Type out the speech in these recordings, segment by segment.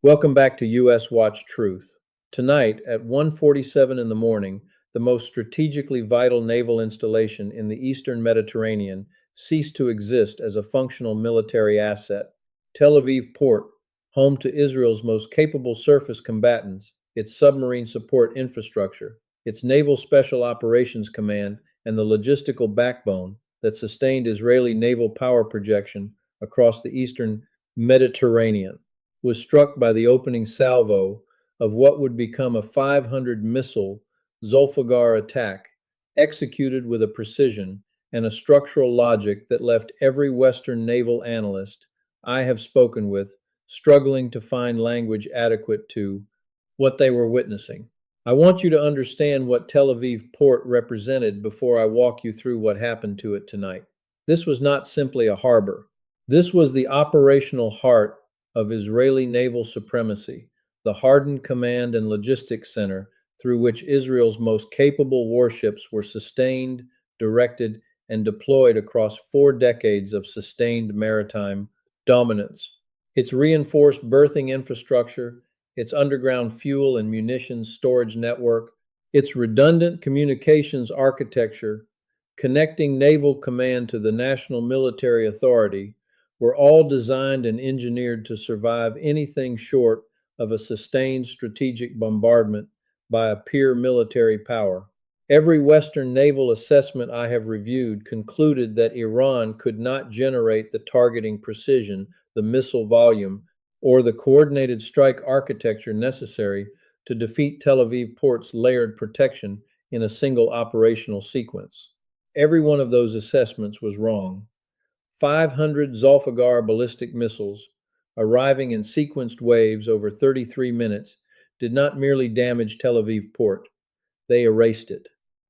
Welcome back to US Watch Truth. Tonight at 1:47 in the morning, the most strategically vital naval installation in the eastern Mediterranean ceased to exist as a functional military asset. Tel Aviv Port, home to Israel's most capable surface combatants, its submarine support infrastructure, its Naval Special Operations Command, and the logistical backbone that sustained Israeli naval power projection across the eastern Mediterranean, was struck by the opening salvo of what would become a 500 missile Zolfaghar attack, executed with a precision and a structural logic that left every Western naval analyst I have spoken with struggling to find language adequate to what they were witnessing. I want you to understand what Tel Aviv Port represented before I walk you through what happened to it tonight. This was not simply a harbor. This was the operational heart of Israeli naval supremacy, the hardened command and logistics center through which Israel's most capable warships were sustained, directed, and deployed across 4 decades of sustained maritime dominance. Its reinforced berthing infrastructure, its underground fuel and munitions storage network, its redundant communications architecture, connecting naval command to the national military authority, were all designed and engineered to survive anything short of a sustained strategic bombardment by a peer military power. Every Western naval assessment I have reviewed concluded that Iran could not generate the targeting precision, the missile volume, or the coordinated strike architecture necessary to defeat Tel Aviv Port's layered protection in a single operational sequence. Every one of those assessments was wrong. 500 Zolfaghar ballistic missiles, arriving in sequenced waves over 33 minutes, did not merely damage Tel Aviv Port, they erased it.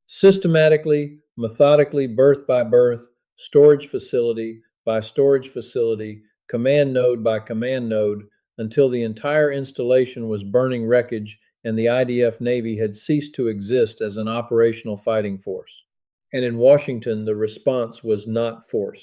Systematically, methodically, berth by berth, storage facility by storage facility, command node by command node, until the entire installation was burning wreckage and the IDF Navy had ceased to exist as an operational fighting force. And in Washington, the response was not force.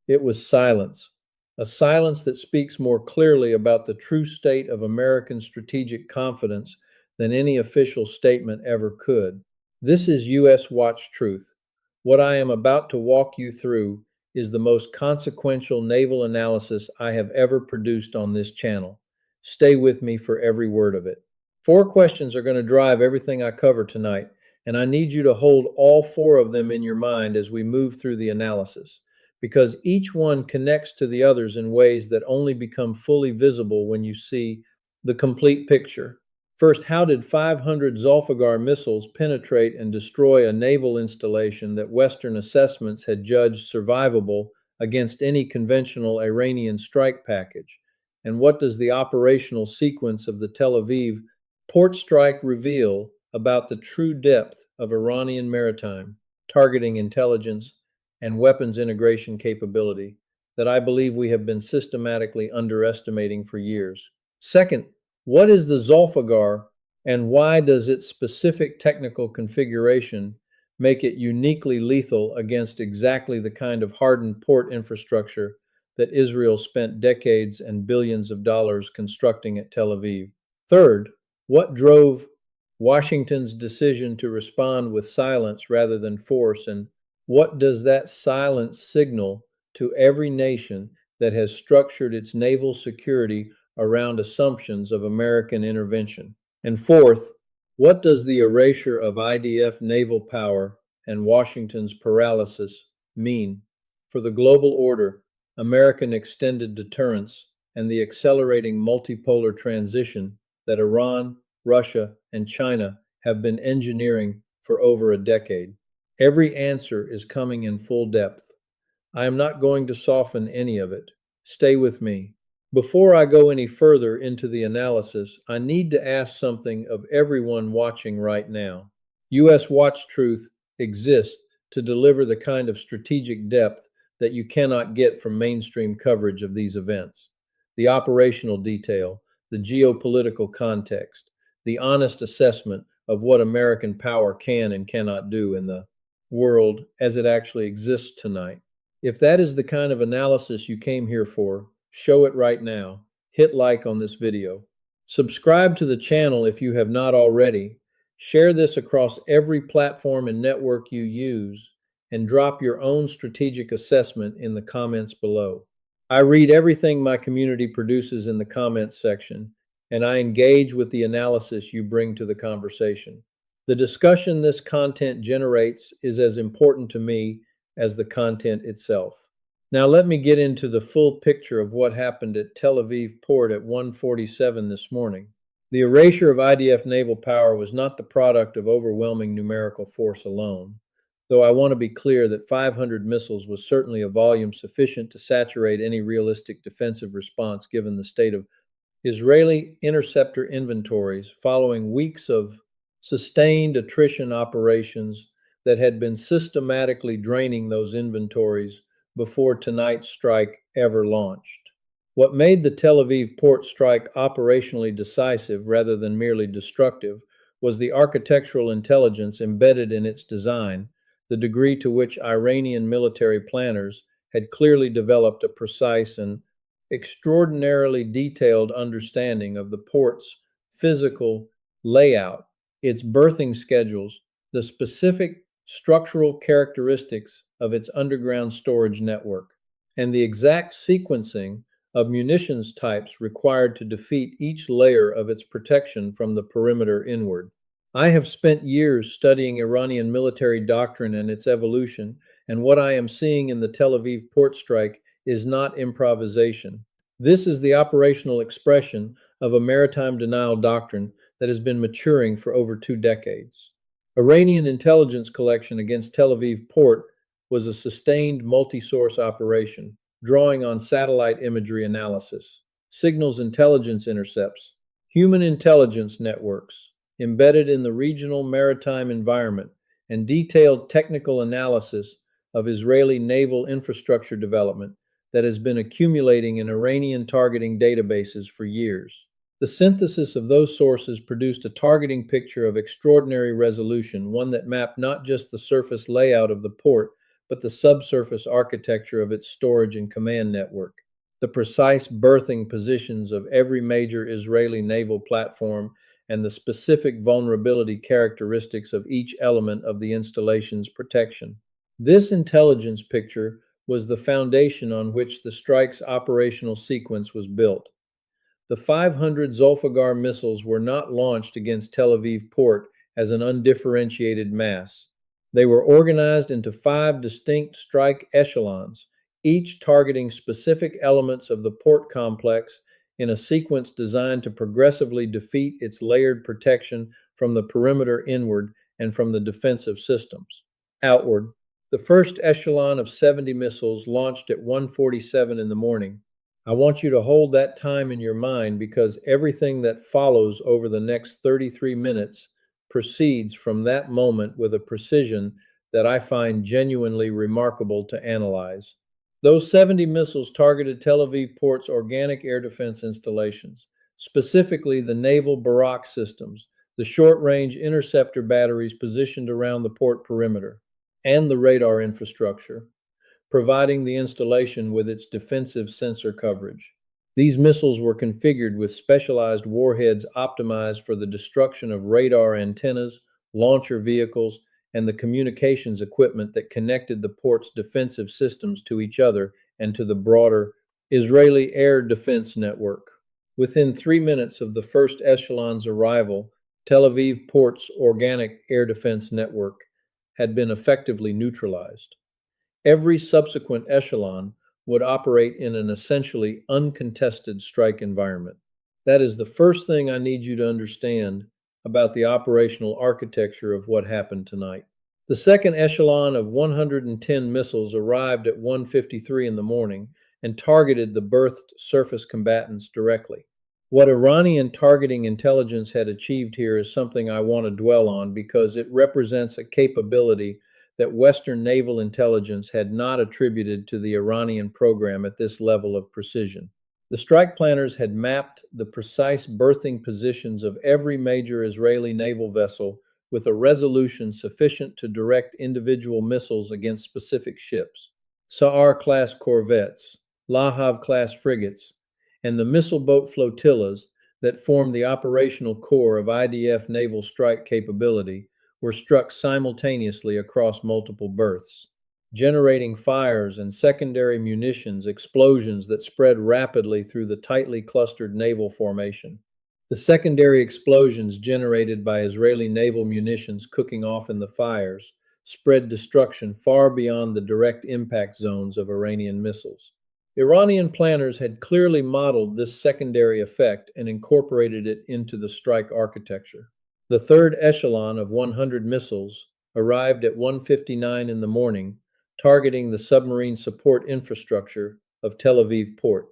It was silence, a silence that speaks more clearly about the true state of American strategic confidence than any official statement ever could. This is U.S. Watch Truth. What I am about to walk you through is the most consequential naval analysis I have ever produced on this channel. Stay with me for every word of it. 4 questions are going to drive everything I cover tonight, and I need you to hold all 4 of them in your mind as we move through the analysis, because each one connects to the others in ways that only become fully visible when you see the complete picture. First, how did 500 Zolfaghar missiles penetrate and destroy a naval installation that Western assessments had judged survivable against any conventional Iranian strike package? And what does the operational sequence of the Tel Aviv port strike reveal about the true depth of Iranian maritime, targeting intelligence, and weapons integration capability that I believe we have been systematically underestimating for years? Second, what is the Zolfaghar, and why does its specific technical configuration make it uniquely lethal against exactly the kind of hardened port infrastructure that Israel spent decades and billions of dollars constructing at Tel Aviv? Third, what drove Washington's decision to respond with silence rather than force, and what does that silence signal to every nation that has structured its naval security around assumptions of American intervention? And fourth, what does the erasure of IDF naval power and Washington's paralysis mean for the global order, American extended deterrence, and the accelerating multipolar transition that Iran, Russia, and China have been engineering for over a decade? Every answer is coming in full depth. I am not going to soften any of it. Stay with me. Before I go any further into the analysis, I need to ask something of everyone watching right now. U.S. Watch Truth exists to deliver the kind of strategic depth that you cannot get from mainstream coverage of these events. The operational detail, the geopolitical context, the honest assessment of what American power can and cannot do in the world as it actually exists tonight. If that is the kind of analysis you came here for, show it right now. Hit like on this video. Subscribe to the channel if you have not already. Share this across every platform and network you use, and drop your own strategic assessment in the comments below. I read everything my community produces in the comments section, and I engage with the analysis you bring to the conversation. The discussion this content generates is as important to me as the content itself. Now let me get into the full picture of what happened at Tel Aviv Port at 1:47 this morning. The erasure of IDF naval power was not the product of overwhelming numerical force alone, though I want to be clear that 500 missiles was certainly a volume sufficient to saturate any realistic defensive response given the state of Israeli interceptor inventories following weeks of sustained attrition operations that had been systematically draining those inventories before tonight's strike ever launched. What made the Tel Aviv port strike operationally decisive rather than merely destructive was the architectural intelligence embedded in its design, the degree to which Iranian military planners had clearly developed a precise and extraordinarily detailed understanding of the port's physical layout, its berthing schedules, the specific structural characteristics of its underground storage network, and the exact sequencing of munitions types required to defeat each layer of its protection from the perimeter inward. I have spent years studying Iranian military doctrine and its evolution, and what I am seeing in the Tel Aviv port strike is not improvisation. This is the operational expression of a maritime denial doctrine that has been maturing for over 2 decades. Iranian intelligence collection against Tel Aviv port was a sustained multi-source operation, drawing on satellite imagery analysis, signals intelligence intercepts, human intelligence networks embedded in the regional maritime environment, and detailed technical analysis of Israeli naval infrastructure development that has been accumulating in Iranian targeting databases for years. The synthesis of those sources produced a targeting picture of extraordinary resolution, one that mapped not just the surface layout of the port, but the subsurface architecture of its storage and command network, the precise berthing positions of every major Israeli naval platform, and the specific vulnerability characteristics of each element of the installation's protection. This intelligence picture was the foundation on which the strike's operational sequence was built. The 500 Zolfaghar missiles were not launched against Tel Aviv port as an undifferentiated mass. They were organized into 5 distinct strike echelons, each targeting specific elements of the port complex in a sequence designed to progressively defeat its layered protection from the perimeter inward and from the defensive systems outward. The first echelon of 70 missiles launched at 1:47 in the morning. I want you to hold that time in your mind because everything that follows over the next 33 minutes proceeds from that moment with a precision that I find genuinely remarkable to analyze. Those 70 missiles targeted Tel Aviv port's organic air defense installations, specifically the naval Barak systems, the short-range interceptor batteries positioned around the port perimeter, and the radar infrastructure, providing the installation with its defensive sensor coverage. These missiles were configured with specialized warheads optimized for the destruction of radar antennas, launcher vehicles, and the communications equipment that connected the port's defensive systems to each other and to the broader Israeli air defense network. Within 3 minutes of the first echelon's arrival, Tel Aviv port's organic air defense network had been effectively neutralized. Every subsequent echelon would operate in an essentially uncontested strike environment. That is the first thing I need you to understand about the operational architecture of what happened tonight. The second echelon of 110 missiles arrived at 1:53 in the morning and targeted the berthed surface combatants directly. What Iranian targeting intelligence had achieved here is something I want to dwell on because it represents a capability that Western naval intelligence had not attributed to the Iranian program at this level of precision. The strike planners had mapped the precise berthing positions of every major Israeli naval vessel with a resolution sufficient to direct individual missiles against specific ships. Sa'ar-class corvettes, Lahav-class frigates, and the missile boat flotillas that form the operational core of IDF naval strike capability were struck simultaneously across multiple berths, generating fires and secondary munitions explosions that spread rapidly through the tightly clustered naval formation. The secondary explosions generated by Israeli naval munitions cooking off in the fires spread destruction far beyond the direct impact zones of Iranian missiles. Iranian planners had clearly modeled this secondary effect and incorporated it into the strike architecture. The third echelon of 100 missiles arrived at 1:59 in the morning, targeting the submarine support infrastructure of Tel Aviv Port.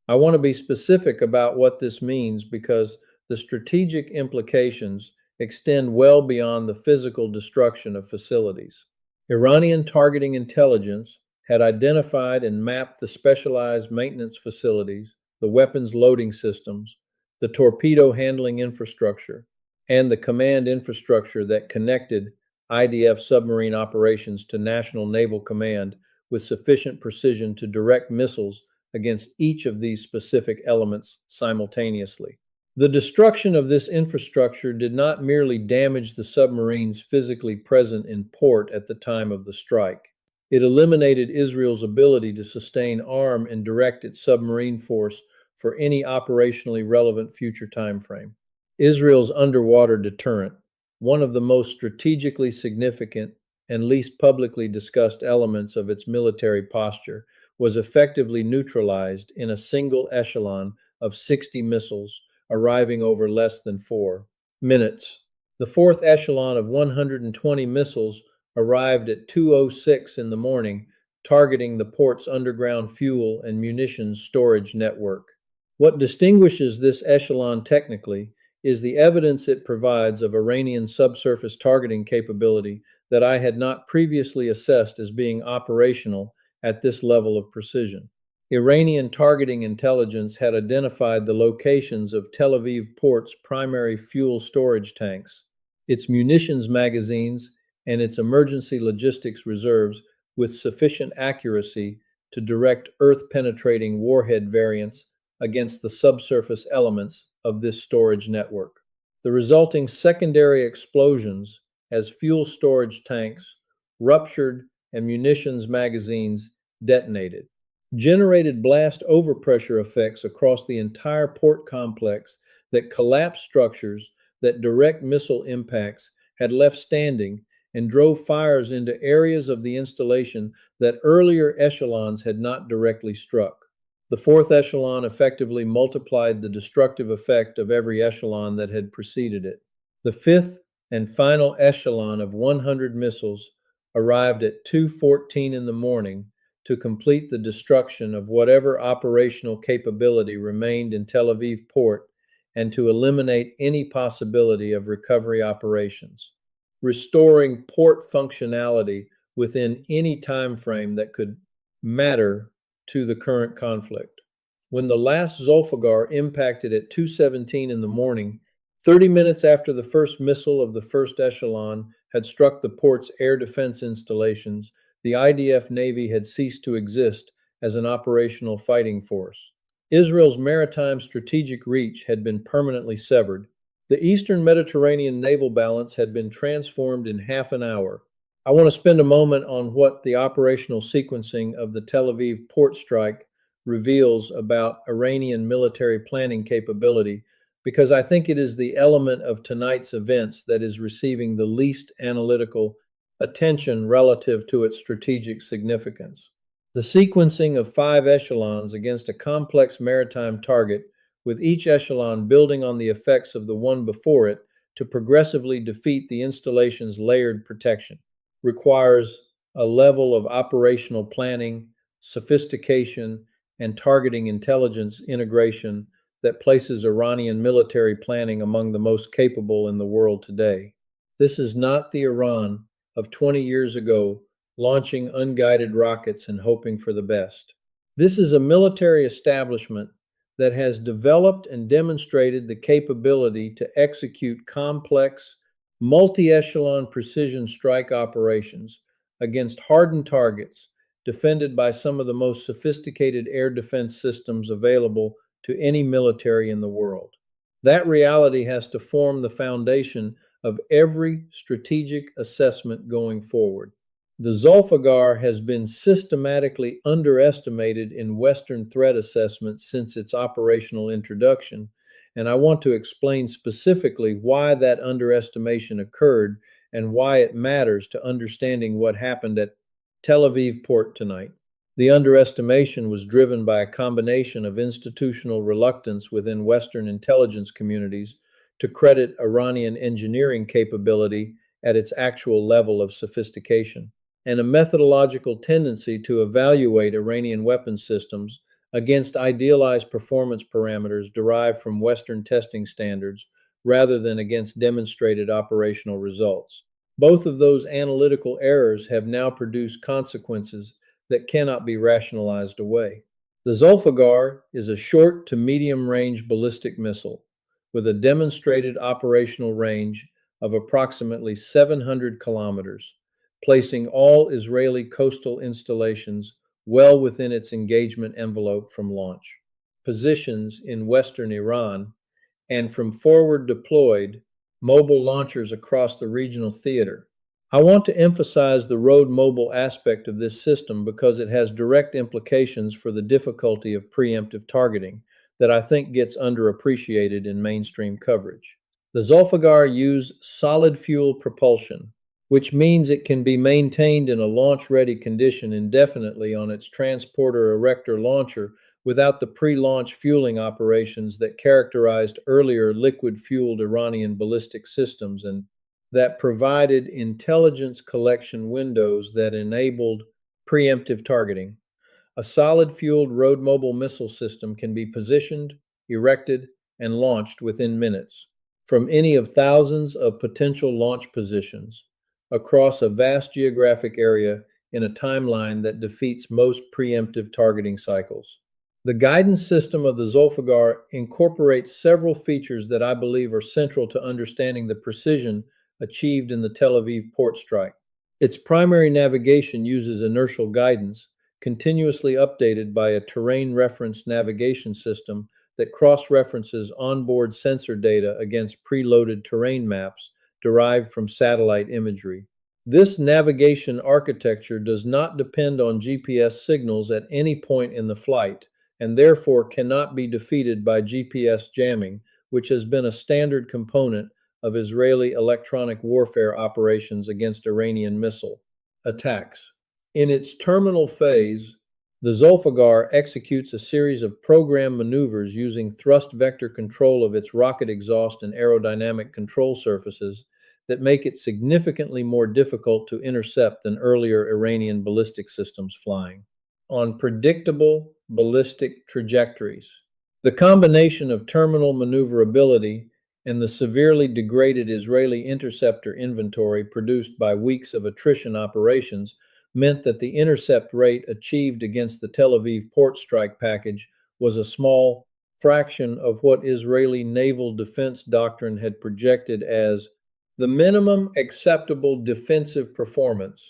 I want to be specific about what this means because the strategic implications extend well beyond the physical destruction of facilities. Iranian targeting intelligence had identified and mapped the specialized maintenance facilities, the weapons loading systems, the torpedo handling infrastructure, and the command infrastructure that connected IDF submarine operations to National Naval Command with sufficient precision to direct missiles against each of these specific elements simultaneously. The destruction of this infrastructure did not merely damage the submarines physically present in port at the time of the strike. It eliminated Israel's ability to sustain, arm, and direct its submarine force for any operationally relevant future time frame. Israel's underwater deterrent, one of the most strategically significant and least publicly discussed elements of its military posture, was effectively neutralized in a single echelon of 60 missiles arriving over less than 4 minutes. The fourth echelon of 120 missiles arrived at 2:06 in the morning, targeting the port's underground fuel and munitions storage network. What distinguishes this echelon technically is the evidence it provides of Iranian subsurface targeting capability that I had not previously assessed as being operational at this level of precision. Iranian targeting intelligence had identified the locations of Tel Aviv Port's primary fuel storage tanks, its munitions magazines, and its emergency logistics reserves with sufficient accuracy to direct earth-penetrating warhead variants against the subsurface elements of this storage network. The resulting secondary explosions as fuel storage tanks ruptured and munitions magazines detonated generated blast overpressure effects across the entire port complex that collapsed structures that direct missile impacts had left standing and drove fires into areas of the installation that earlier echelons had not directly struck. The fourth echelon effectively multiplied the destructive effect of every echelon that had preceded it. The fifth and final echelon of 100 missiles arrived at 2:14 in the morning to complete the destruction of whatever operational capability remained in Tel Aviv Port and to eliminate any possibility of recovery operations, restoring port functionality within any time frame that could matter to the current conflict. When the last Zolfaghar impacted at 2:17 in the morning, 30 minutes after the first missile of the first echelon had struck the port's air defense installations, the IDF Navy had ceased to exist as an operational fighting force. Israel's maritime strategic reach had been permanently severed. The Eastern Mediterranean naval balance had been transformed in half an hour. I want to spend a moment on what the operational sequencing of the Tel Aviv port strike reveals about Iranian military planning capability, because I think it is the element of tonight's events that is receiving the least analytical attention relative to its strategic significance. The sequencing of 5 echelons against a complex maritime target, with each echelon building on the effects of the one before it to progressively defeat the installation's layered protection, requires a level of operational planning, sophistication, and targeting intelligence integration that places Iranian military planning among the most capable in the world today. This is not the Iran of 20 years ago, launching unguided rockets and hoping for the best. This is a military establishment that has developed and demonstrated the capability to execute complex, multi-echelon precision strike operations against hardened targets, defended by some of the most sophisticated air defense systems available to any military in the world. That reality has to form the foundation of every strategic assessment going forward. The Zolfaghar has been systematically underestimated in Western threat assessments since its operational introduction, and I want to explain specifically why that underestimation occurred and why it matters to understanding what happened at Tel Aviv Port tonight. The underestimation was driven by a combination of institutional reluctance within Western intelligence communities to credit Iranian engineering capability at its actual level of sophistication, and a methodological tendency to evaluate Iranian weapons systems against idealized performance parameters derived from Western testing standards rather than against demonstrated operational results. Both of those analytical errors have now produced consequences that cannot be rationalized away. The Zolfaghar is a short to medium range ballistic missile with a demonstrated operational range of approximately 700 kilometers, placing all Israeli coastal installations well within its engagement envelope from launch. Positions in western Iran and from forward deployed mobile launchers across the regional theater. I want to emphasize the road mobile aspect of this system because it has direct implications for the difficulty of preemptive targeting that I think gets underappreciated in mainstream coverage. The Zolfaghar use solid fuel propulsion, which means it can be maintained in a launch-ready condition indefinitely on its transporter erector launcher without the pre-launch fueling operations that characterized earlier liquid-fueled Iranian ballistic systems and that provided intelligence collection windows that enabled preemptive targeting. A solid-fueled road mobile missile system can be positioned, erected, and launched within minutes from any of thousands of potential launch positions across a vast geographic area in a timeline that defeats most preemptive targeting cycles. The guidance system of the Zolfaghar incorporates several features that I believe are central to understanding the precision achieved in the Tel Aviv port strike. Its primary navigation uses inertial guidance, continuously updated by a terrain reference navigation system that cross-references onboard sensor data against preloaded terrain maps derived from satellite imagery. This navigation architecture does not depend on GPS signals at any point in the flight, and therefore cannot be defeated by GPS jamming, which has been a standard component of Israeli electronic warfare operations against Iranian missile attacks. In its terminal phase, the Zolfaghar executes a series of program maneuvers using thrust vector control of its rocket exhaust and aerodynamic control surfaces that make it significantly more difficult to intercept than earlier Iranian ballistic systems flying on predictable ballistic trajectories. The combination of terminal maneuverability and the severely degraded Israeli interceptor inventory produced by weeks of attrition operations meant that the intercept rate achieved against the Tel Aviv port strike package was a small fraction of what Israeli naval defense doctrine had projected as the minimum acceptable defensive performance.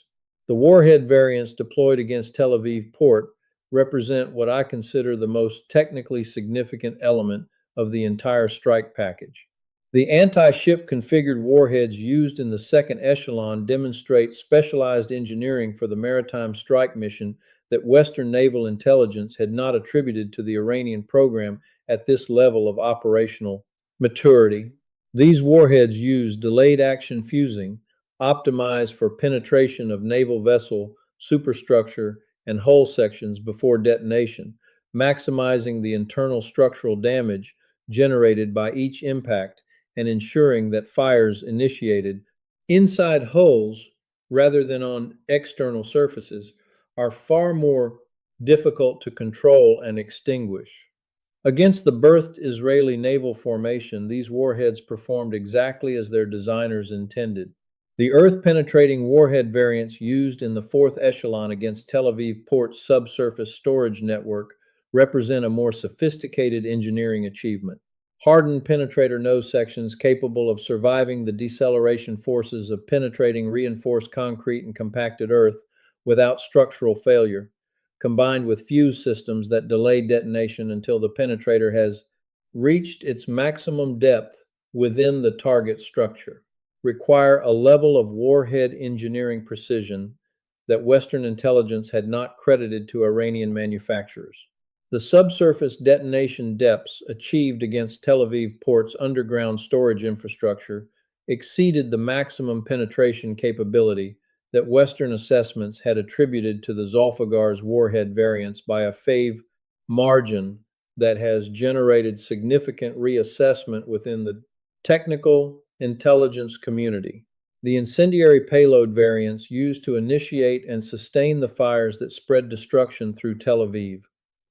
The warhead variants deployed against Tel Aviv port represent what I consider the most technically significant element of the entire strike package. The anti-ship configured warheads used in the second echelon demonstrate specialized engineering for the maritime strike mission that Western naval intelligence had not attributed to the Iranian program at this level of operational maturity. These warheads use delayed action fusing, optimized for penetration of naval vessel superstructure and hull sections before detonation, maximizing the internal structural damage generated by each impact and ensuring that fires initiated inside hulls rather than on external surfaces are far more difficult to control and extinguish. Against the berthed Israeli naval formation, these warheads performed exactly as their designers intended. The earth-penetrating warhead variants used in the fourth echelon against Tel Aviv Port's subsurface storage network represent a more sophisticated engineering achievement. Hardened penetrator nose sections capable of surviving the deceleration forces of penetrating reinforced concrete and compacted earth without structural failure, combined with fuse systems that delay detonation until the penetrator has reached its maximum depth within the target structure, require a level of warhead engineering precision that Western intelligence had not credited to Iranian manufacturers. The subsurface detonation depths achieved against Tel Aviv Port's underground storage infrastructure exceeded the maximum penetration capability that Western assessments had attributed to the Zolfaghar's warhead variants by a fave margin that has generated significant reassessment within the technical intelligence community. The incendiary payload variants used to initiate and sustain the fires that spread destruction through Tel Aviv.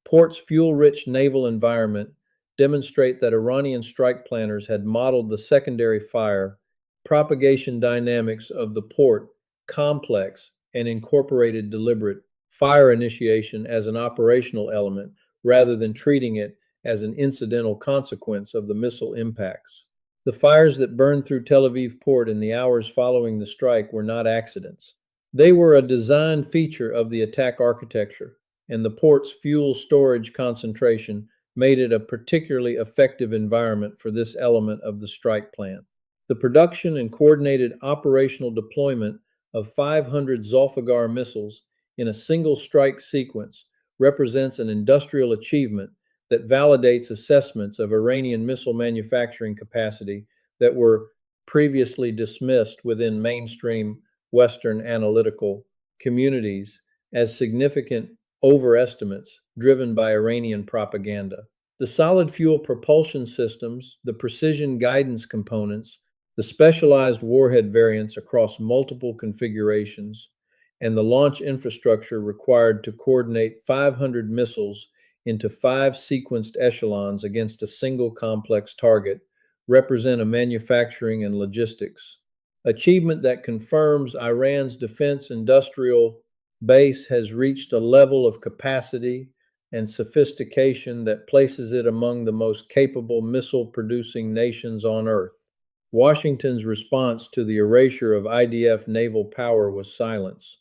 Port's fuel-rich naval environment demonstrate that Iranian strike planners had modeled the secondary fire propagation dynamics of the port complex and incorporated deliberate fire initiation as an operational element rather than treating it as an incidental consequence of the missile impacts. The fires that burned through Tel Aviv port in the hours following the strike were not accidents. They were a design feature of the attack architecture, and the port's fuel storage concentration made it a particularly effective environment for this element of the strike plan. The production and coordinated operational deployment of 500 Zolfaghar missiles in a single strike sequence represents an industrial achievement that validates assessments of Iranian missile manufacturing capacity that were previously dismissed within mainstream Western analytical communities as significant overestimates driven by Iranian propaganda. The solid fuel propulsion systems, the precision guidance components, the specialized warhead variants across multiple configurations, and the launch infrastructure required to coordinate 500 missiles into 5 sequenced echelons against a single complex target represent a manufacturing and logistics achievement that confirms Iran's defense industrial base has reached a level of capacity and sophistication that places it among the most capable missile producing nations on Earth. Washington's response to the erasure of IDF naval power was silence.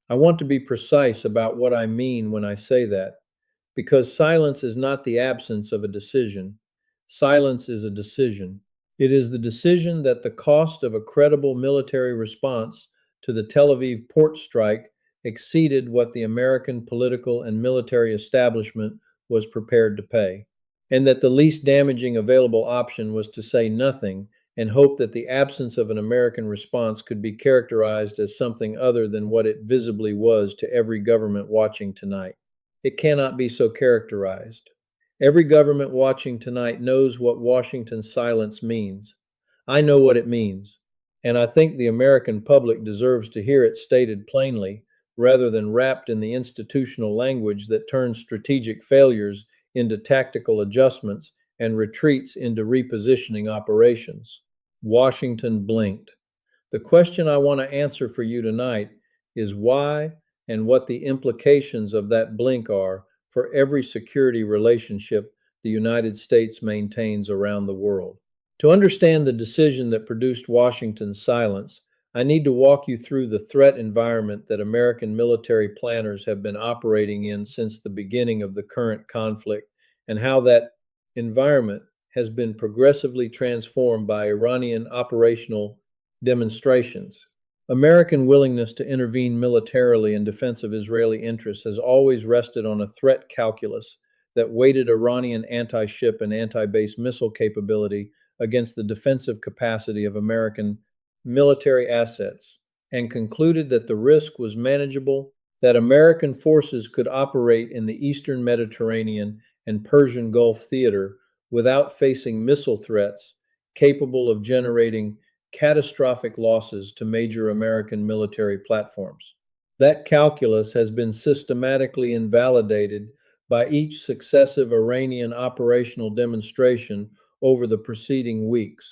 I want to be precise about what I mean when I say that, because silence is not the absence of a decision. Silence is a decision. It is the decision that the cost of a credible military response to the Tel Aviv port strike exceeded what the American political and military establishment was prepared to pay, and that the least damaging available option was to say nothing and hope that the absence of an American response could be characterized as something other than what it visibly was to every government watching tonight. It cannot be so characterized. Every government watching tonight knows what Washington's silence means. I know what it means, and I think the American public deserves to hear it stated plainly rather than wrapped in the institutional language that turns strategic failures into tactical adjustments and retreats into repositioning operations. Washington blinked. The question I want to answer for you tonight is why and what the implications of that blink are for every security relationship the United States maintains around the world. To understand the decision that produced Washington's silence, I need to walk you through the threat environment that American military planners have been operating in since the beginning of the current conflict and how that environment has been progressively transformed by Iranian operational demonstrations. American willingness to intervene militarily in defense of Israeli interests has always rested on a threat calculus that weighted Iranian anti-ship and anti-base missile capability against the defensive capacity of American military assets, and concluded that the risk was manageable, that American forces could operate in the Eastern Mediterranean and Persian Gulf theater without facing missile threats capable of generating catastrophic losses to major American military platforms. That calculus has been systematically invalidated by each successive Iranian operational demonstration over the preceding weeks.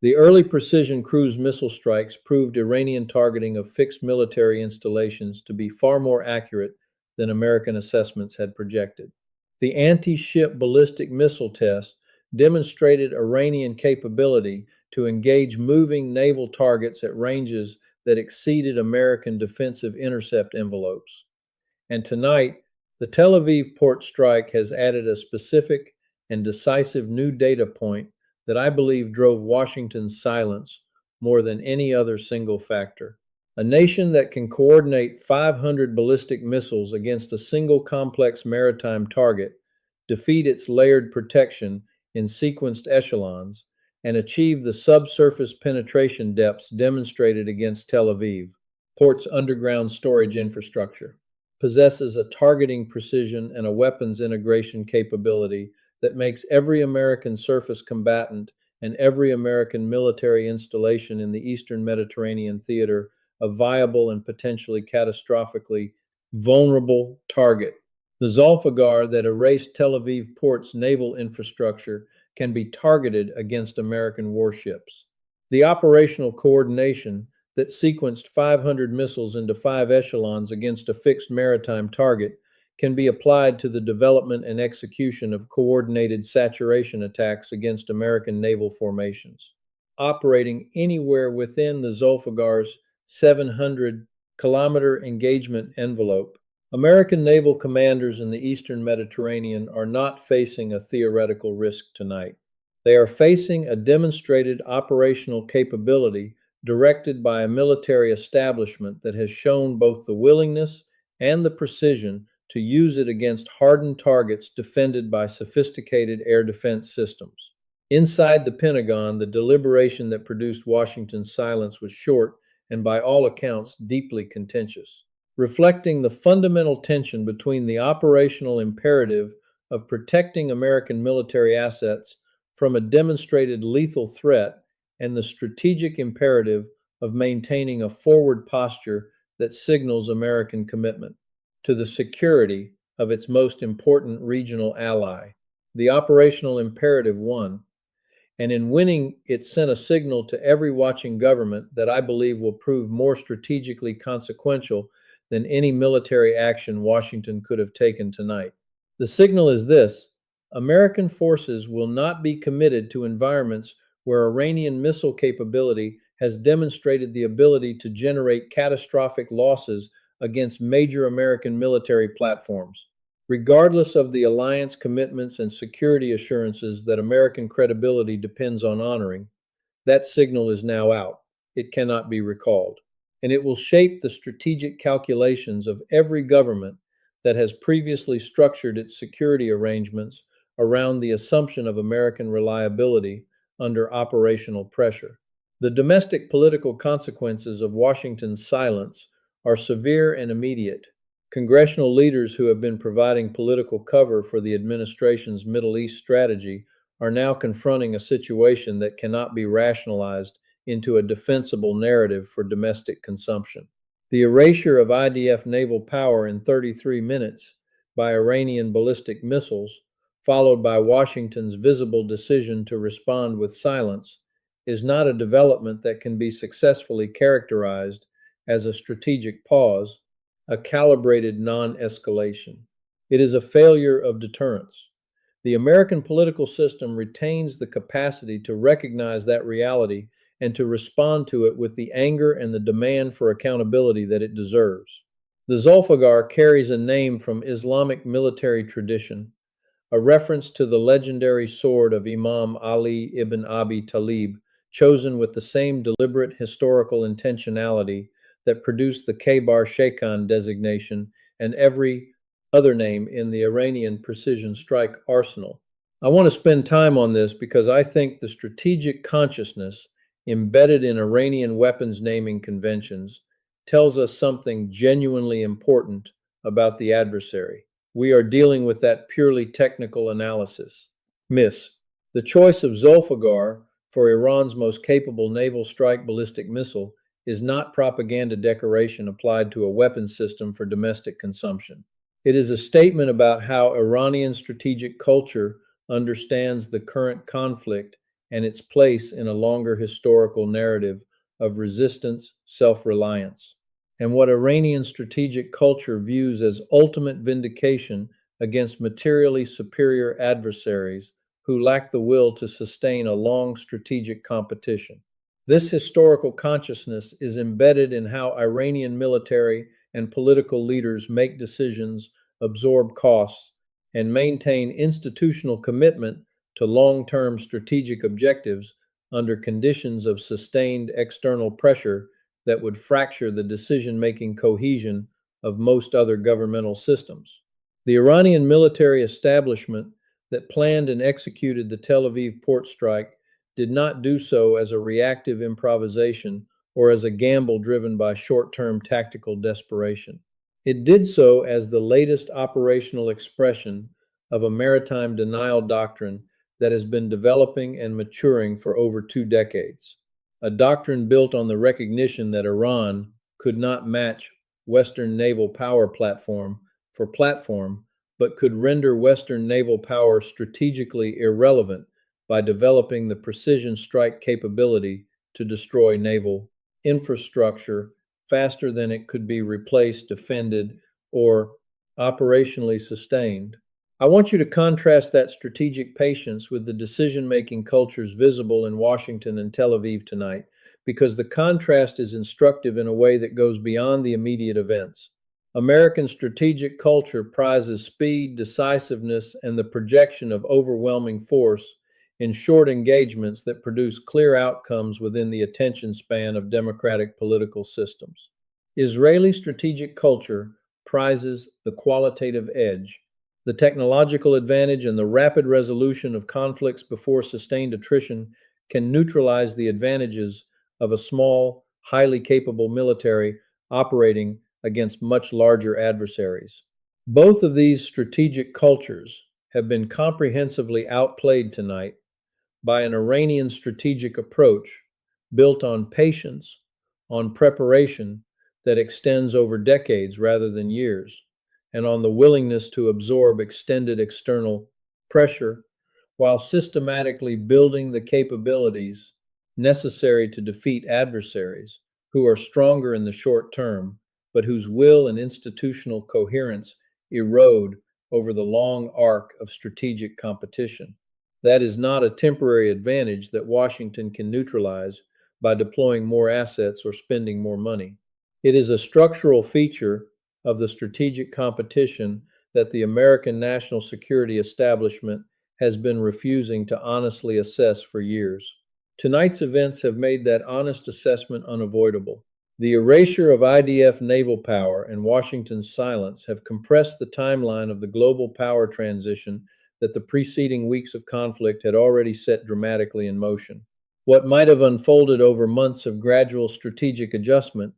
The early precision cruise missile strikes proved Iranian targeting of fixed military installations to be far more accurate than American assessments had projected. The anti-ship ballistic missile test demonstrated Iranian capability to engage moving naval targets at ranges that exceeded American defensive intercept envelopes. And tonight, the Tel Aviv port strike has added a specific and decisive new data point that I believe drove Washington's silence more than any other single factor. A nation that can coordinate 500 ballistic missiles against a single complex maritime target, defeat its layered protection in sequenced echelons, and achieve the subsurface penetration depths demonstrated against Tel Aviv Port's underground storage infrastructure, possesses a targeting precision and a weapons integration capability that makes every American surface combatant and every American military installation in the Eastern Mediterranean theater a viable and potentially catastrophically vulnerable target. The Zolfaghar that erased Tel Aviv Port's naval infrastructure can be targeted against American warships. The operational coordination that sequenced 500 missiles into five echelons against a fixed maritime target can be applied to the development and execution of coordinated saturation attacks against American naval formations, operating anywhere within the Zolfaghar's 700-kilometer engagement envelope. American naval commanders in the Eastern Mediterranean are not facing a theoretical risk tonight. They are facing a demonstrated operational capability directed by a military establishment that has shown both the willingness and the precision to use it against hardened targets defended by sophisticated air defense systems. Inside the Pentagon, the deliberation that produced Washington's silence was short and, by all accounts, deeply contentious, reflecting the fundamental tension between the operational imperative of protecting American military assets from a demonstrated lethal threat and the strategic imperative of maintaining a forward posture that signals American commitment to the security of its most important regional ally. The operational imperative won, and in winning, it sent a signal to every watching government that I believe will prove more strategically consequential than any military action Washington could have taken tonight. The signal is this: American forces will not be committed to environments where Iranian missile capability has demonstrated the ability to generate catastrophic losses against major American military platforms. Regardless of the alliance commitments and security assurances that American credibility depends on honoring, that signal is now out. It cannot be recalled. And it will shape the strategic calculations of every government that has previously structured its security arrangements around the assumption of American reliability under operational pressure. The domestic political consequences of Washington's silence are severe and immediate. Congressional leaders who have been providing political cover for the administration's Middle East strategy are now confronting a situation that cannot be rationalized into a defensible narrative for domestic consumption. The erasure of IDF naval power in 33 minutes by Iranian ballistic missiles, followed by Washington's visible decision to respond with silence, is not a development that can be successfully characterized as a strategic pause, a calibrated non-escalation. It is a failure of deterrence. The American political system retains the capacity to recognize that reality and to respond to it with the anger and the demand for accountability that it deserves. The Zolfaghar carries a name from Islamic military tradition, a reference to the legendary sword of Imam Ali ibn Abi Talib, chosen with the same deliberate historical intentionality that produced the Khaybar Sheikhan designation and every other name in the Iranian precision strike arsenal. I want to spend time on this because I think the strategic consciousness embedded in Iranian weapons naming conventions tells us something genuinely important about the adversary. We are dealing with that purely technical analysis. The choice of Zolfaghar for Iran's most capable naval strike ballistic missile is not propaganda decoration applied to a weapons system for domestic consumption. It is a statement about how Iranian strategic culture understands the current conflict and its place in a longer historical narrative of resistance, self-reliance, and what Iranian strategic culture views as ultimate vindication against materially superior adversaries who lack the will to sustain a long strategic competition. This historical consciousness is embedded in how Iranian military and political leaders make decisions, absorb costs, and maintain institutional commitment to long-term strategic objectives under conditions of sustained external pressure that would fracture the decision-making cohesion of most other governmental systems. The Iranian military establishment that planned and executed the Tel Aviv port strike did not do so as a reactive improvisation or as a gamble driven by short-term tactical desperation. It did so as the latest operational expression of a maritime denial doctrine that has been developing and maturing for over 2 decades. A doctrine built on the recognition that Iran could not match Western naval power platform for platform, but could render Western naval power strategically irrelevant by developing the precision strike capability to destroy naval infrastructure faster than it could be replaced, defended, or operationally sustained. I want you to contrast that strategic patience with the decision-making cultures visible in Washington and Tel Aviv tonight, because the contrast is instructive in a way that goes beyond the immediate events. American strategic culture prizes speed, decisiveness, and the projection of overwhelming force in short engagements that produce clear outcomes within the attention span of democratic political systems. Israeli strategic culture prizes the qualitative edge, the technological advantage, and the rapid resolution of conflicts before sustained attrition can neutralize the advantages of a small, highly capable military operating against much larger adversaries. Both of these strategic cultures have been comprehensively outplayed tonight by an Iranian strategic approach built on patience, on preparation that extends over decades rather than years, and on the willingness to absorb extended external pressure while systematically building the capabilities necessary to defeat adversaries who are stronger in the short term, but whose will and institutional coherence erode over the long arc of strategic competition. That is not a temporary advantage that Washington can neutralize by deploying more assets or spending more money. It is a structural feature of the strategic competition that the American national security establishment has been refusing to honestly assess for years. Tonight's events have made that honest assessment unavoidable. The erasure of IDF naval power and Washington's silence have compressed the timeline of the global power transition that the preceding weeks of conflict had already set dramatically in motion. What might have unfolded over months of gradual strategic adjustment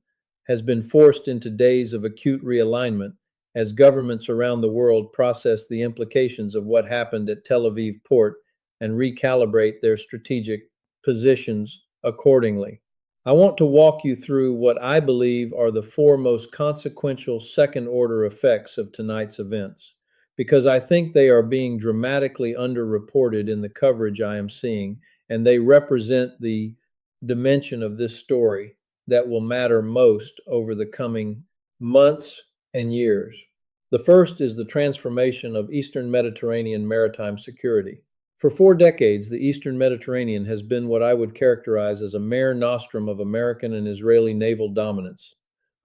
has been forced into days of acute realignment as governments around the world process the implications of what happened at Tel Aviv Port and recalibrate their strategic positions accordingly. I want to walk you through what I believe are the four most consequential second-order effects of tonight's events, because I think they are being dramatically underreported in the coverage I am seeing, and they represent the dimension of this story that will matter most over the coming months and years. The first is the transformation of Eastern Mediterranean maritime security. For 4 decades, the Eastern Mediterranean has been what I would characterize as a mare nostrum of American and Israeli naval dominance,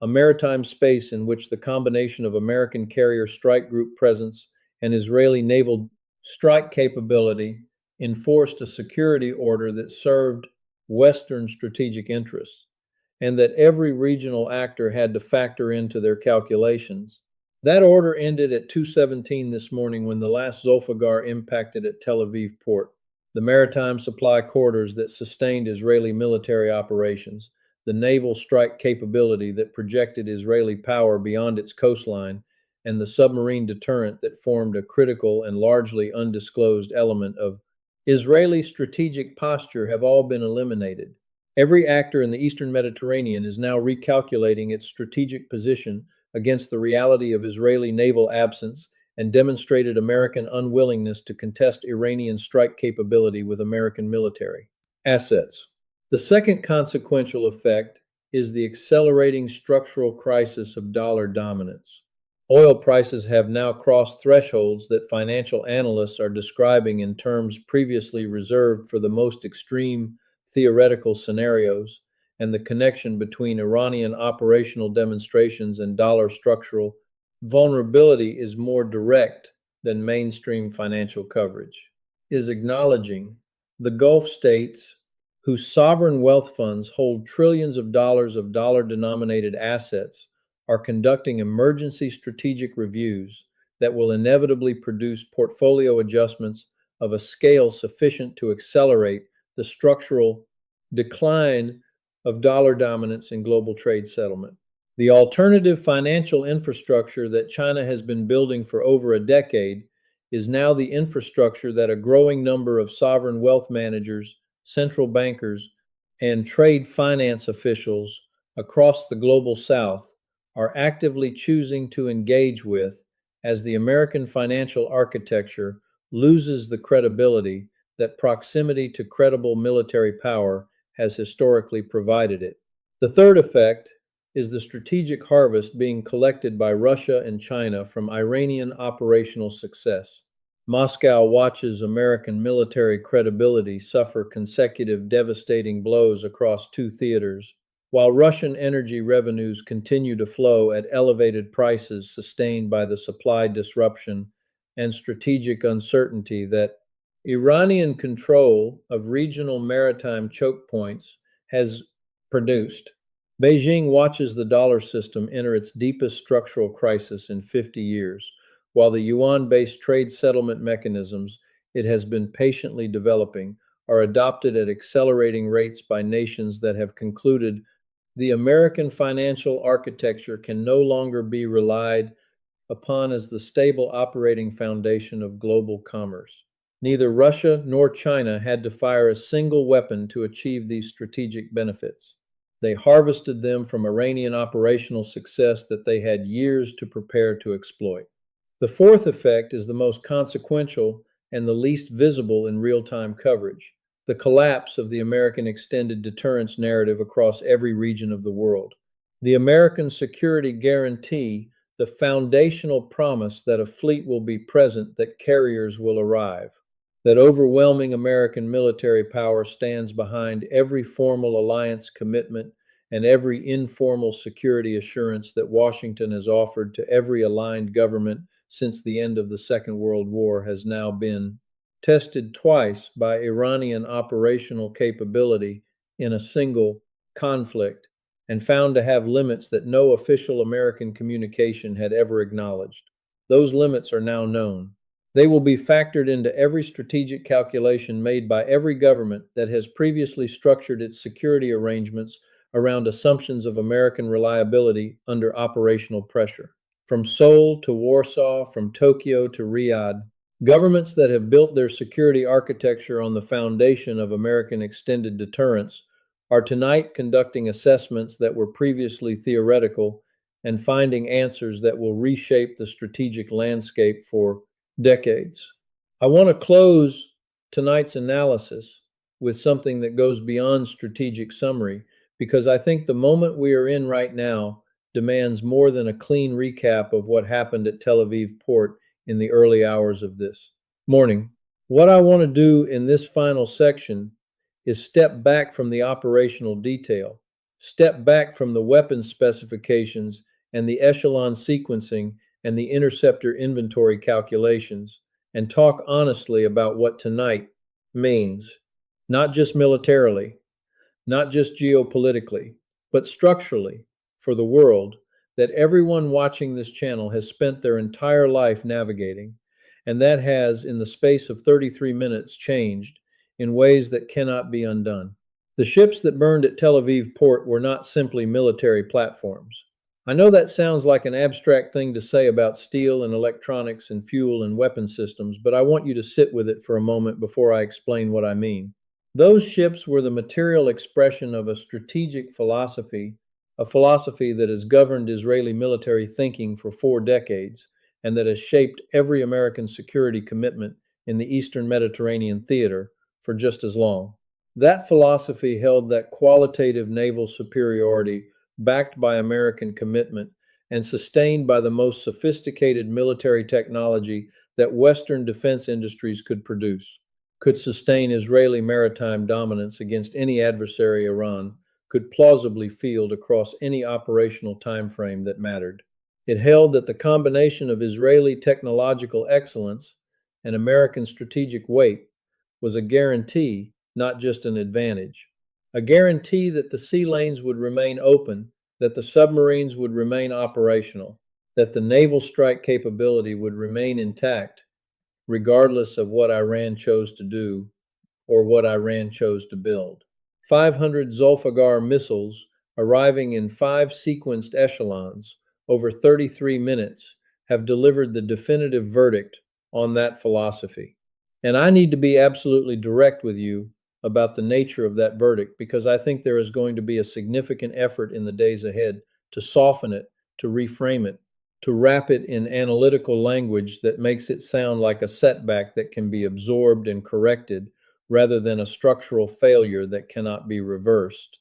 a maritime space in which the combination of American carrier strike group presence and Israeli naval strike capability enforced a security order that served Western strategic interests, and that every regional actor had to factor into their calculations. That order ended at 2:17 this morning when the last Zolfaghar impacted at Tel Aviv Port. The maritime supply corridors that sustained Israeli military operations, the naval strike capability that projected Israeli power beyond its coastline, and the submarine deterrent that formed a critical and largely undisclosed element of Israeli strategic posture have all been eliminated. Every actor in the Eastern Mediterranean is now recalculating its strategic position against the reality of Israeli naval absence and demonstrated American unwillingness to contest Iranian strike capability with American military assets. The second consequential effect is the accelerating structural crisis of dollar dominance. Oil prices have now crossed thresholds that financial analysts are describing in terms previously reserved for the most extreme theoretical scenarios, and the connection between Iranian operational demonstrations and dollar structural vulnerability is more direct than mainstream financial coverage, is acknowledging the Gulf states, whose sovereign wealth funds hold trillions of dollar-denominated assets, are conducting emergency strategic reviews that will inevitably produce portfolio adjustments of a scale sufficient to accelerate the structural decline of dollar dominance in global trade settlement. The alternative financial infrastructure that China has been building for over a decade is now the infrastructure that a growing number of sovereign wealth managers, central bankers, and trade finance officials across the global south are actively choosing to engage with as the American financial architecture loses the credibility that proximity to credible military power has historically provided it. The third effect is the strategic harvest being collected by Russia and China from Iranian operational success. Moscow watches American military credibility suffer consecutive devastating blows across two theaters, while Russian energy revenues continue to flow at elevated prices sustained by the supply disruption and strategic uncertainty that Iranian control of regional maritime choke points has produced. Beijing watches the dollar system enter its deepest structural crisis in 50 years, while the yuan-based trade settlement mechanisms it has been patiently developing are adopted at accelerating rates by nations that have concluded the American financial architecture can no longer be relied upon as the stable operating foundation of global commerce. Neither Russia nor China had to fire a single weapon to achieve these strategic benefits. They harvested them from Iranian operational success that they had years to prepare to exploit. The fourth effect is the most consequential and the least visible in real-time coverage: the collapse of the American extended deterrence narrative across every region of the world. The American security guarantee, the foundational promise that a fleet will be present, that carriers will arrive, that overwhelming American military power stands behind every formal alliance commitment and every informal security assurance that Washington has offered to every aligned government since the end of the Second World War, has now been tested twice by Iranian operational capability in a single conflict and found to have limits that no official American communication had ever acknowledged. Those limits are now known. They will be factored into every strategic calculation made by every government that has previously structured its security arrangements around assumptions of American reliability under operational pressure. From Seoul to Warsaw, from Tokyo to Riyadh, governments that have built their security architecture on the foundation of American extended deterrence are tonight conducting assessments that were previously theoretical and finding answers that will reshape the strategic landscape for decades. I want to close tonight's analysis with something that goes beyond strategic summary, because I think the moment we are in right now demands more than a clean recap of what happened at Tel Aviv Port in the early hours of this morning. What I want to do in this final section is step back from the operational detail, step back from the weapons specifications and the echelon sequencing and the interceptor inventory calculations, and talk honestly about what tonight means, not just militarily, not just geopolitically, but structurally for the world that everyone watching this channel has spent their entire life navigating, and that has, in the space of 33 minutes, changed in ways that cannot be undone. The ships that burned at Tel Aviv Port were not simply military platforms. I know that sounds like an abstract thing to say about steel and electronics and fuel and weapon systems, but I want you to sit with it for a moment before I explain what I mean. Those ships were the material expression of a strategic philosophy, a philosophy that has governed Israeli military thinking for 4 decades and that has shaped every American security commitment in the Eastern Mediterranean theater for just as long. That philosophy held that qualitative naval superiority backed by American commitment and sustained by the most sophisticated military technology that Western defense industries could produce, could sustain Israeli maritime dominance against any adversary Iran could plausibly field across any operational time frame that mattered. It held that the combination of Israeli technological excellence and American strategic weight was a guarantee, not just an advantage. A guarantee that the sea lanes would remain open, that the submarines would remain operational, that the naval strike capability would remain intact, regardless of what Iran chose to do or what Iran chose to build. 500 Zolfaghar missiles arriving in 5 sequenced echelons over 33 minutes have delivered the definitive verdict on that philosophy. And I need to be absolutely direct with you about the nature of that verdict because I think there is going to be a significant effort in the days ahead to soften it, to reframe it, to wrap it in analytical language that makes it sound like a setback that can be absorbed and corrected rather than a structural failure that cannot be reversed.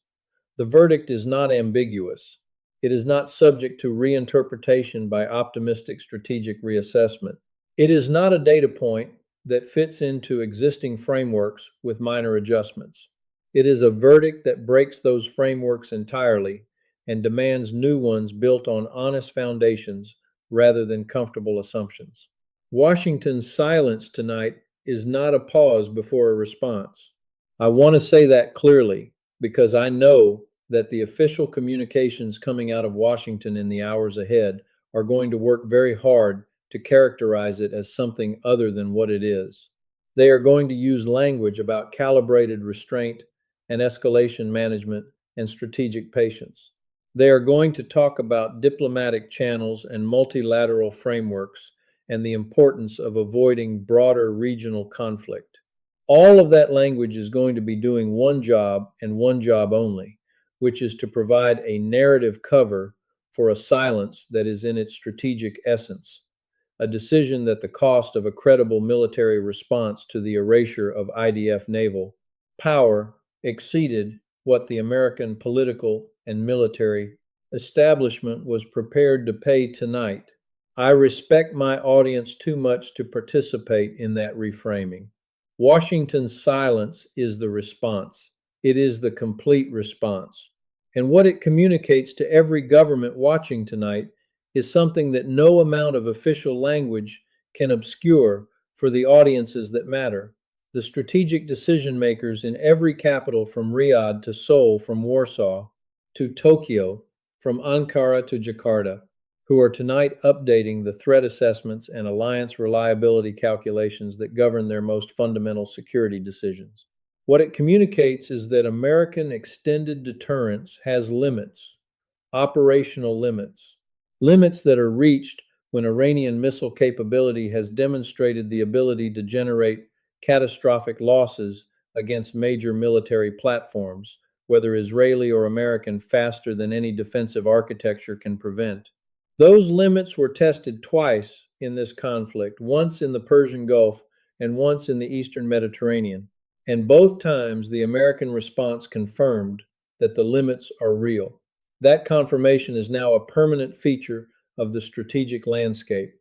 The verdict is not ambiguous. It is not subject to reinterpretation by optimistic strategic reassessment. It is not a data point that fits into existing frameworks with minor adjustments. It is a verdict that breaks those frameworks entirely and demands new ones built on honest foundations rather than comfortable assumptions. Washington's silence tonight is not a pause before a response. I want to say that clearly because I know that the official communications coming out of Washington in the hours ahead are going to work very hard to characterize it as something other than what it is. They are going to use language about calibrated restraint and escalation management and strategic patience. They are going to talk about diplomatic channels and multilateral frameworks and the importance of avoiding broader regional conflict. All of that language is going to be doing one job and one job only, which is to provide a narrative cover for a silence that is in its strategic essence, a decision that the cost of a credible military response to the erasure of IDF naval power exceeded what the American political and military establishment was prepared to pay tonight. I respect my audience too much to participate in that reframing. Washington's silence is the response. It is the complete response. And what it communicates to every government watching tonight is something that no amount of official language can obscure for the audiences that matter. The strategic decision makers in every capital from Riyadh to Seoul, from Warsaw to Tokyo, from Ankara to Jakarta, who are tonight updating the threat assessments and alliance reliability calculations that govern their most fundamental security decisions. What it communicates is that American extended deterrence has limits, operational limits, limits that are reached when Iranian missile capability has demonstrated the ability to generate catastrophic losses against major military platforms, whether Israeli or American, faster than any defensive architecture can prevent. Those limits were tested twice in this conflict, once in the Persian Gulf and once in the Eastern Mediterranean. And both times the American response confirmed that the limits are real. That confirmation is now a permanent feature of the strategic landscape.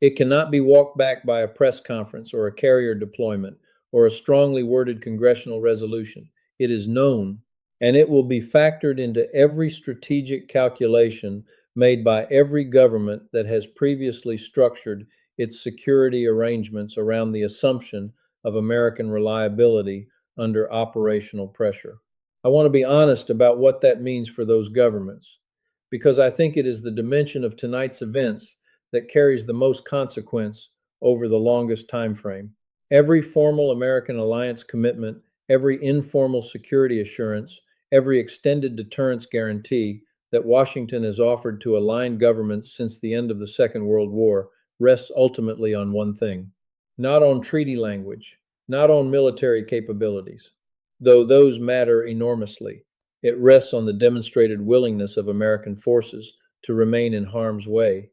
It cannot be walked back by a press conference or a carrier deployment or a strongly worded congressional resolution. It is known, and it will be factored into every strategic calculation made by every government that has previously structured its security arrangements around the assumption of American reliability under operational pressure. I want to be honest about what that means for those governments, because I think it is the dimension of tonight's events that carries the most consequence over the longest time frame. Every formal American alliance commitment, every informal security assurance, every extended deterrence guarantee that Washington has offered to aligned governments since the end of the Second World War rests ultimately on one thing: not on treaty language, not on military capabilities, though those matter enormously. It rests on the demonstrated willingness of American forces to remain in harm's way.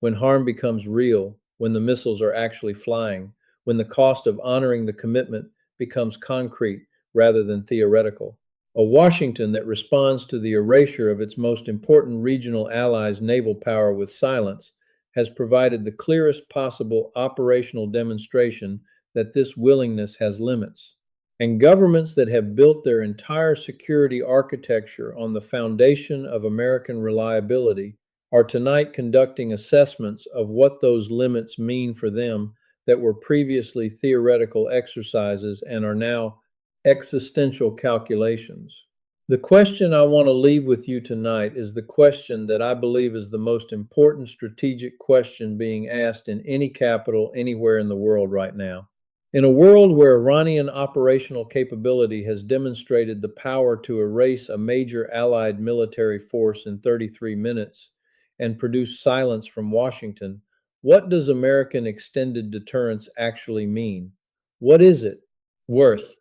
When harm becomes real, when the missiles are actually flying, when the cost of honoring the commitment becomes concrete rather than theoretical. A Washington that responds to the erasure of its most important regional allies' naval power with silence has provided the clearest possible operational demonstration that this willingness has limits. And governments that have built their entire security architecture on the foundation of American reliability are tonight conducting assessments of what those limits mean for them that were previously theoretical exercises and are now existential calculations. The question I want to leave with you tonight is the question that I believe is the most important strategic question being asked in any capital anywhere in the world right now. In a world where Iranian operational capability has demonstrated the power to erase a major Allied military force in 33 minutes and produce silence from Washington, what does American extended deterrence actually mean? What is it worth?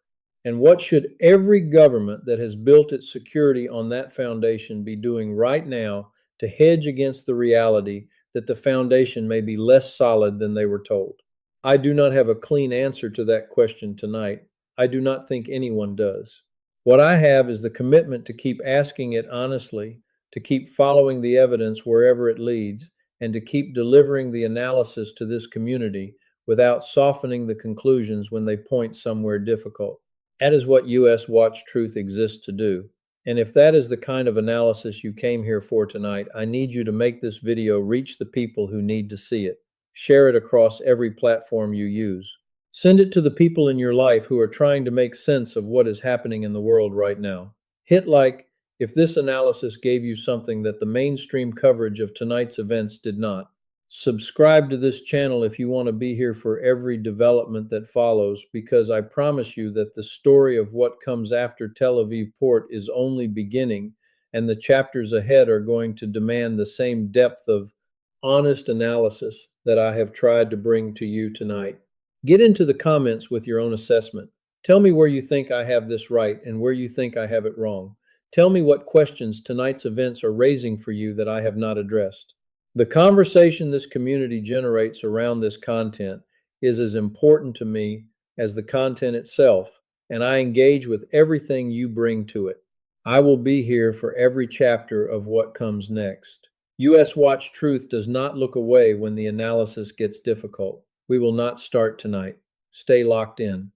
And what should every government that has built its security on that foundation be doing right now to hedge against the reality that the foundation may be less solid than they were told? I do not have a clean answer to that question tonight. I do not think anyone does. What I have is the commitment to keep asking it honestly, to keep following the evidence wherever it leads, and to keep delivering the analysis to this community without softening the conclusions when they point somewhere difficult. That is what U.S. Watch Truth exists to do. And if that is the kind of analysis you came here for tonight, I need you to make this video reach the people who need to see it. Share it across every platform you use. Send it to the people in your life who are trying to make sense of what is happening in the world right now. Hit like if this analysis gave you something that the mainstream coverage of tonight's events did not. Subscribe to this channel if you want to be here for every development that follows, because I promise you that the story of what comes after Tel Aviv Port is only beginning, and the chapters ahead are going to demand the same depth of honest analysis that I have tried to bring to you tonight. Get into the comments with your own assessment. Tell me where you think I have this right and where you think I have it wrong. Tell me what questions tonight's events are raising for you that I have not addressed. The conversation this community generates around this content is as important to me as the content itself, and I engage with everything you bring to it. I will be here for every chapter of what comes next. U.S. Watch Truth does not look away when the analysis gets difficult. We will not start tonight. Stay locked in.